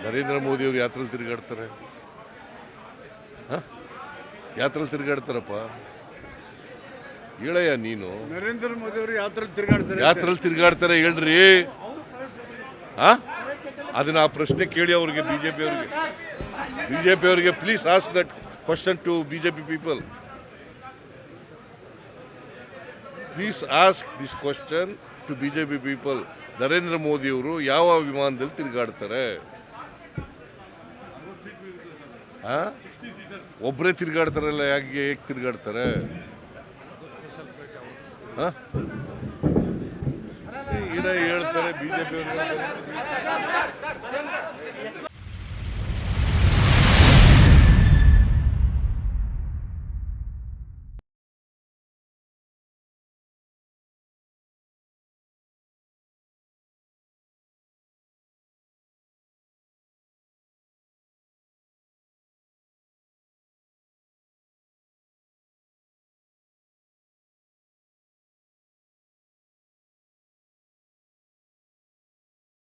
ನರೇಂದ್ರ ಮೋದಿ ಅವರು ಯಾತ್ರೆಯಲ್ಲಿ ತಿರುಗಾಡ್ತಾರೆ? ಯಾತ್ರೆಯಲ್ಲಿ ತಿರುಗಾಡ್ತಾರಪ್ಪ? ಹೇಳಯ್ಯ ನೀನು. ನರೇಂದ್ರ ಮೋದಿ ಅವರು ಯಾತ್ರೆಯಲ್ಲಿ ತಿರುಗಾಡ್ತಾರೆ ಹೇಳ್ರಿ. ಅದನ್ನ ಆ ಪ್ರಶ್ನೆ ಕೇಳಿ ಅವ್ರಿಗೆ, ಬಿಜೆಪಿ ಅವರಿಗೆ please ask that question to BJP people. Please ask this question to BJP people. Narendra Modi ಅವರು ಯಾವ ವಿಮಾನದಲ್ಲಿ ತಿರುಗಾಡ್ತಾರೆ? ಒಬ್ಬರೇ ತಿರುಗಾಡ್ತಾರಲ್ಲ, ಹೇಗೆ ತಿರುಗಾಡ್ತಾರೆ? ಏನ ಹೇಳ್ತಾರೆ ಬಿಜೆಪಿ ಅವರು?